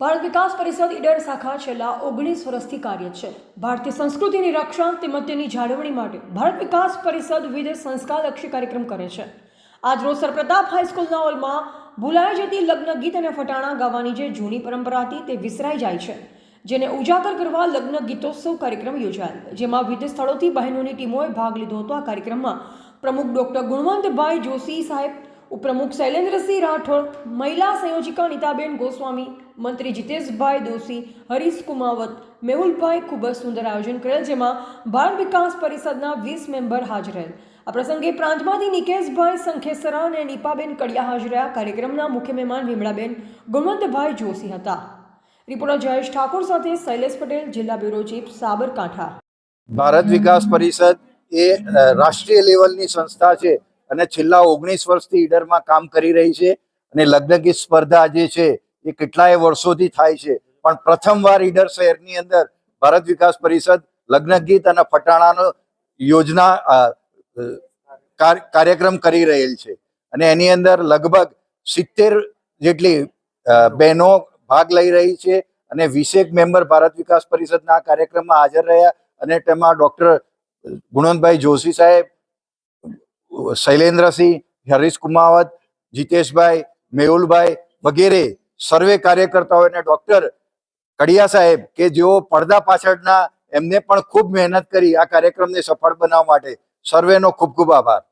ભારત વિકાસ પરિષદ ઈડર શાખા છેલ્લા 19 વર્ષથી કાર્યરત છે। ભારતીય સંસ્કૃતિની રક્ષા તેમજ તેની જાળવણી માટે ભારત વિકાસ પરિષદ વિવિધ સંસ્કારલક્ષી કાર્યક્રમ કરે છે। આજરોજ સરપ્રતાપ હાઈસ્કૂલના હોલમાં ભૂલાઈ જતી લગ્ન ગીત અને ફટાણા ગાવાની જે જૂની પરંપરા હતી તે વિસરાઈ જાય છે, જેને ઉજાગર કરવા લગ્ન ગીતોત્સવ કાર્યક્રમ યોજાયો, જેમાં વિવિધ સ્થળોથી બહેનોની ટીમોએ ભાગ લીધો હતો। આ કાર્યક્રમમાં પ્રમુખ ડોક્ટર ગુણવંતભાઈ જોશી સાહેબ, ઉપપ્રમુખ શૈલેન્દ્રસિંહ રાઠોડ, મહિલા સંયોજિકા નીતાબેન ગોસ્વામી, મંત્રી જીતેશભાઈ દોશી, હરીશ કુમાવત, મેહુલભાઈ ખૂબ જ સુંદર આયોજન કરેલ, જેમાં ભારત વિકાસ પરિષદના 20 મેમ્બર હાજર રહેલ। આ પ્રસંગે પ્રાંતમાંથી નિકેશભાઈ સંખેસરા અને નીપાબેન કડિયા હાજર રહ્યા। કાર્યક્રમના મુખ્ય મહેમાન વિમળાબેન ગુણવંતભાઈ જોશી હતા। રિપોર્ટર જયેશ ઠાકોર સાથે શૈલેષ પટેલ, જિલ્લા બ્યુરો ચીફ, સાબરકાંઠા। ભારત વિકાસ પરિષદ એ રાષ્ટ્રીય લેવલની સંસ્થા છે અને છેલ્લા 19 વર્ષથી ઈડરમાં કામ કરી રહી છે અને લગ્ન ગીત સ્પર્ધા જે છે એ કેટલાય વર્ષોથી થાય છે, પણ પ્રથમવાર ઈડર શહેરની અંદર ભારત વિકાસ પરિષદ લગ્ન ગીત અને ફટાણાનો યોજના કાર્યક્રમ કરી રહેલ છે અને એની અંદર લગભગ 70 જેટલી બહેનો ભાગ લઈ રહી છે અને 20 મેમ્બર ભારત વિકાસ પરિષદના કાર્યક્રમમાં હાજર રહ્યા અને તેમાં ડોક્ટર ગુણવંતભાઈ જોશી સાહેબ, શૈલેન્દ્રસિંહ, હરીશ કુમાવત, જીતેશભાઈ, મેહુલભાઈ વગેરે સર્વે કાર્યકર્તાઓ અને ડોક્ટર કડિયા સાહેબ કે જેઓ પડદા પાછળના એમને પણ ખૂબ મહેનત કરી આ કાર્યક્રમને સફળ બનાવવા માટે, સર્વેનો ખૂબ ખૂબ આભાર।